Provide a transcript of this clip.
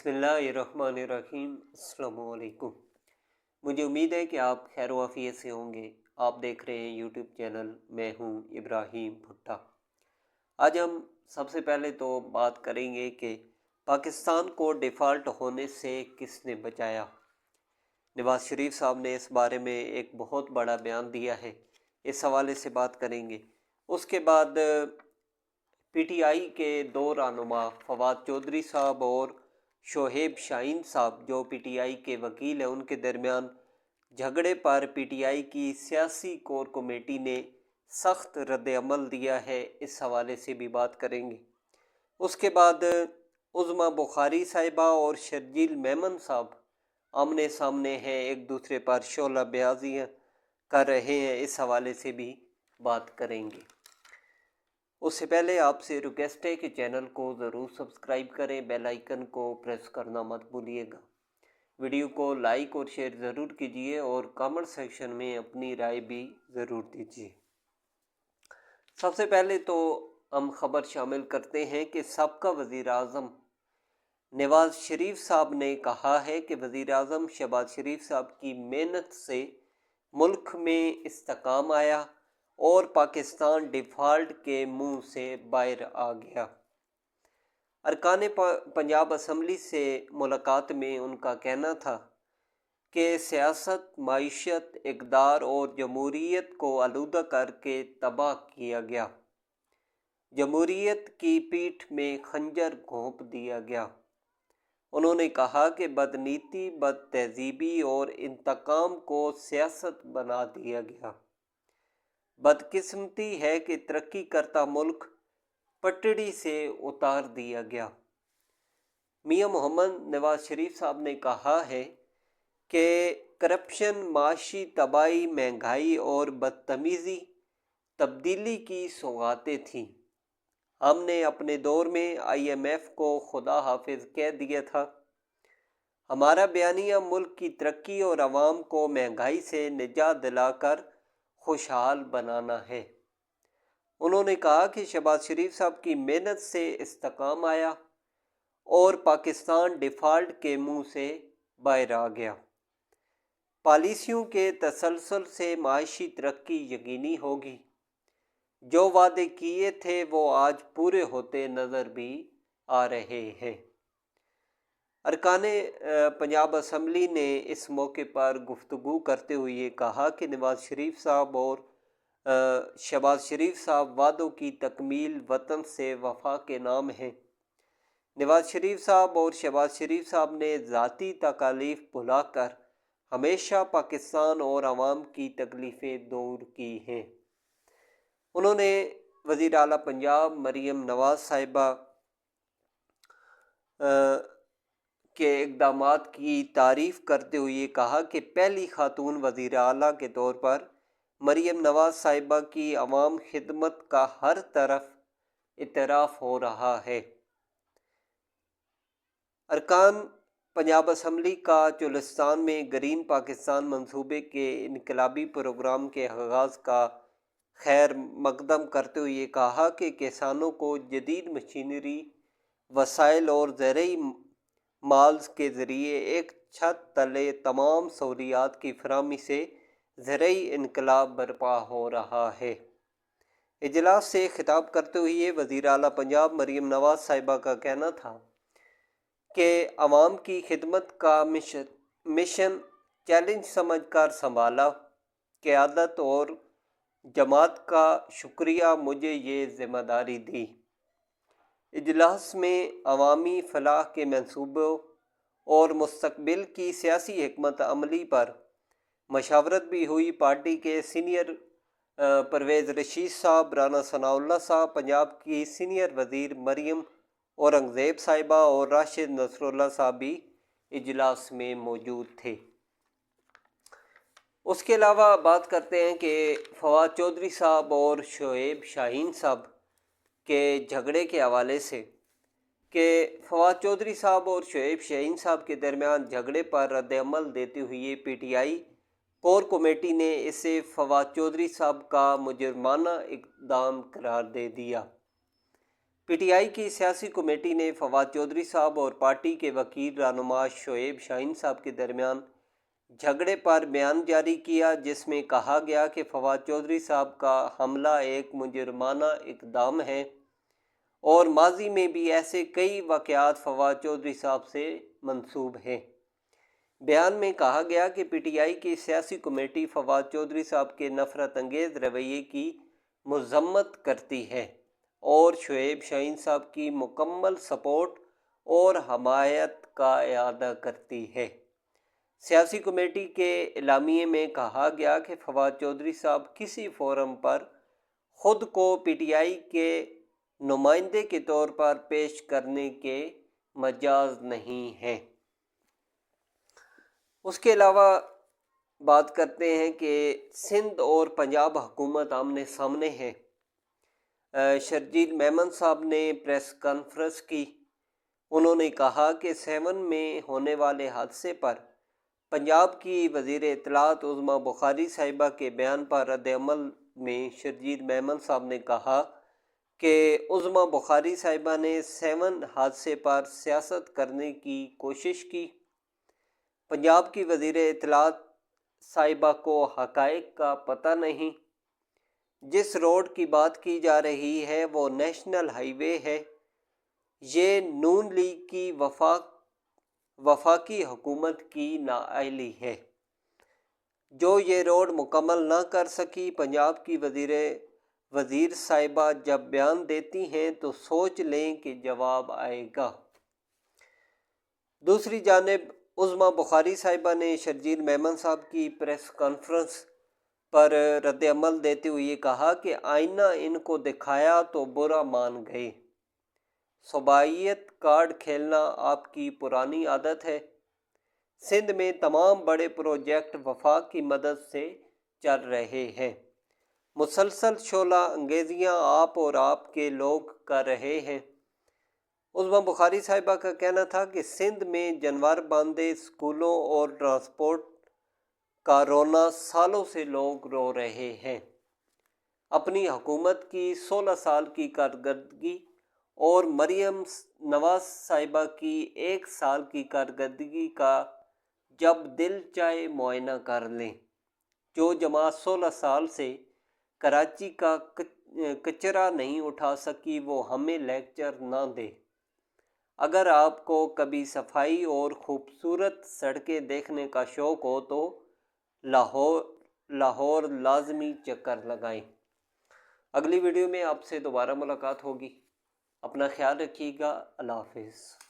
बिस्मिल्लाहिर्रहमानिर्रहीम। अस्सलामु अलैकुम। मुझे उम्मीद है कि आप खैर वाफियत से होंगे। आप देख रहे हैं यूट्यूब चैनल, मैं हूं इब्राहिम भुट्टा। आज हम सबसे पहले तो बात करेंगे कि पाकिस्तान को डिफ़ॉल्ट होने से किसने बचाया। नवाज शरीफ साहब ने इस बारे में एक बहुत बड़ा बयान दिया है, इस हवाले से बात करेंगे। उसके बाद पीटीआई के दो रहनुमा फवाद चौधरी साहब और शोहेब शाहीन साहब जो पीटीआई के वकील हैं, उनके दरमियान झगड़े पर पीटीआई की सियासी कोर कमेटी ने सख्त रद्द-ए-अमल दिया है, इस हवाले से भी बात करेंगे। उसके बाद उज़्मा बुखारी साहिबा और शर्जील मेमन साहब आमने सामने हैं, एक दूसरे पर शोला बयाजियाँ कर रहे हैं, इस हवाले से भी बात करेंगे। उससे पहले आपसे रिक्वेस्ट है कि चैनल को ज़रूर सब्सक्राइब करें, बेल आइकन को प्रेस करना मत भूलिएगा। वीडियो को लाइक और शेयर ज़रूर कीजिए और कमेंट सेक्शन में अपनी राय भी ज़रूर दीजिए। सबसे पहले तो हम खबर शामिल करते हैं कि साबका वज़ीर आज़म नवाज शरीफ साहब ने कहा है कि वज़ीर आज़म शहबाज शरीफ साहब की मेहनत से मुल्क में इस्तेकाम आया और पाकिस्तान डिफ़ॉल्ट के मुंह से बाहर आ गया। अरकान पंजाब असम्बली से मुलाकात में उनका कहना था कि सियासत, माइशत, इक़दार और जमहूरियत को आलूदा करके तबाह किया गया। जमहूरियत की पीठ में खंजर घोंप दिया गया। उन्होंने कहा कि बदनीति, बदतहज़ीबी और इंतकाम को सियासत बना दिया गया। बदकिस्मती है कि तरक्की करता मुल्क पटड़ी से उतार दिया गया। मियां मोहम्मद नवाज शरीफ साहब ने कहा है कि करप्शन, माशी तबाही, महंगाई और बदतमीज़ी तब्दीली की सौगातें थीं। हमने अपने दौर में IMF को खुदा हाफिज कह दिया था। हमारा बयानिया मुल्क की तरक्की और आवाम को महंगाई से निजात दिलाकर खुशहाल बनाना है। उन्होंने कहा कि शहबाज शरीफ साहब की मेहनत से इस्तेकाम आया और पाकिस्तान डिफ़ॉल्ट के मुंह से बाहर आ गया। पॉलिसियों के तसलसल से माशी तरक्की यकीनी होगी। जो वादे किए थे वो आज पूरे होते नज़र भी आ रहे हैं। अरकाने पंजाब असम्बली ने इस मौके पर गुफ्तगू करते हुए कहा कि नवाज शरीफ साहब और शहबाज शरीफ साहब वादों की तकमील वतन से वफा के नाम हैं। नवाज शरीफ साहब और शहबाज शरीफ साहब ने ज़ाती तकालीफ भुलाकर हमेशा पाकिस्तान और आवाम की तकलीफ़ें दूर की हैं। उन्होंने वज़ीर आला पंजाब मरीम नवाज़ साहिबा के इक़दामात की तारीफ़ करते हुए कहा कि पहली खातून वज़ीर आला के तौर पर मरीम नवाज़ साहिबा की अवाम खिदमत का हर तरफ इतराफ़ हो रहा है। अरकान पंजाब असम्बली का चुलिस्तान में ग्रीन पाकिस्तान मंसूबे के इनकलाबी प्रोग्राम के आगाज़ का खैर मकदम करते हुए कहा कि किसानों को जदीद मशीनरी, वसाइल और ज़रई माल्स के ज़रिए एक छत तले तमाम सहूलियात की फराहमी से ज़रई इनकलाब बर्पा हो रहा है। इजलास से खिताब करते हुए वज़ीर आला पंजाब मरीम नवाज़ साहिबा का कहना था कि अवाम की खिदमत का मिशन चैलेंज समझकर संभाला। क़यादत और जमात का शुक्रिया, मुझे ये ज़िम्मेदारी दी। इजलास में अवामी फलाह के मंसूबों और मुस्तकबिल की सियासी हिकमत अमली पर मशावरत भी हुई। पार्टी के सीनियर परवेज़ रशीद साहब, राना सनाउल्लाह साहब, पंजाब की सीनियर वज़ीर मरीम औरंगज़ेब साहिबा और राशिद नसरुल्लाह साहब भी इजलास में मौजूद थे। उसके अलावा बात करते हैं कि फवाद चौधरी साहब और शोएब शाहीन साहब के झगड़े के हवाले से कि फवाद चौधरी साहब और शोएब शाहीन साहब के दरमियान झगड़े पर रद्द-ए-अमल देते हुए पीटीआई कोर कमेटी ने इसे फवाद चौधरी साहब का मुजरमाना इक़दाम करार दे दिया। پی ٹی آئی کی سیاسی کمیٹی نے فواد چودھری صاحب اور پارٹی کے وکیل رہنما شعیب شاہین صاحب کے درمیان جھگڑے پر بیان جاری کیا، جس میں کہا گیا کہ فواد چودھری صاحب کا حملہ ایک مجرمانہ اقدام ہے اور ماضی میں بھی ایسے کئی واقعات فواد چودھری صاحب سے منسوب ہیں۔ بیان میں کہا گیا کہ پی ٹی آئی کی سیاسی کمیٹی فواد چودھری صاحب کے نفرت انگیز رویے کی مذمت کرتی ہے اور شعیب شاہین صاحب کی مکمل سپورٹ اور حمایت کا اعادہ کرتی ہے۔ سیاسی کمیٹی کے اعلامیے میں کہا گیا کہ فواد چودھری صاحب کسی فورم پر خود کو پی ٹی آئی کے نمائندے کے طور پر پیش کرنے کے مجاز نہیں ہیں۔ اس کے علاوہ بات کرتے ہیں کہ سندھ اور پنجاب حکومت آمنے سامنے ہے۔ شرجیل میمن صاحب نے پریس کانفرنس کی۔ انہوں نے کہا کہ 7 میں ہونے والے حادثے پر پنجاب کی وزیر اطلاعات عظمیٰ بخاری صاحبہ کے بیان پر رد عمل میں شرجیل میمن صاحب نے کہا کہ عظمیٰ بخاری صاحبہ نے 7 حادثے پر سیاست کرنے کی کوشش کی۔ پنجاب کی وزیر اطلاعات صاحبہ کو حقائق کا پتہ نہیں۔ جس روڈ کی بات کی جا رہی ہے وہ نیشنل ہائی وے ہے۔ یہ نون لیگ کی وفاقی حکومت کی نااہلی ہے جو یہ روڈ مکمل نہ کر سکی۔ پنجاب کی وزیر صاحبہ جب بیان دیتی ہیں تو سوچ لیں کہ جواب آئے گا۔ دوسری جانب عظمیٰ بخاری صاحبہ نے شرجیل میمن صاحب کی پریس کانفرنس پر رد عمل دیتے ہوئے کہا کہ آئینہ ان کو دکھایا تو برا مان گئے۔ صوبائیت کارڈ کھیلنا آپ کی پرانی عادت ہے۔ سندھ میں تمام بڑے پروجیکٹ وفاق کی مدد سے چل رہے ہیں۔ مسلسل شعلہ انگیزیاں آپ اور آپ کے لوگ کر رہے ہیں۔ عظمیٰ بخاری صاحبہ کا کہنا تھا کہ سندھ میں جنور باندھے اسکولوں اور ٹرانسپورٹ کا رونا سالوں سے لوگ رو رہے ہیں۔ اپنی حکومت کی 16 سال کی کارکردگی اور مریم نواز صاحبہ کی 1 سال کی کارکردگی کا جب دل چاہے معائنہ کر لیں۔ جو جماعت 16 سال سے کراچی کا کچرا نہیں اٹھا سکی وہ ہمیں لیکچر نہ دے۔ اگر آپ کو کبھی صفائی اور خوبصورت سڑکیں دیکھنے کا شوق ہو تو لاہور لازمی چکر لگائیں۔ اگلی ویڈیو میں آپ سے دوبارہ ملاقات ہوگی۔ اپنا خیال رکھیے گا۔ اللہ حافظ۔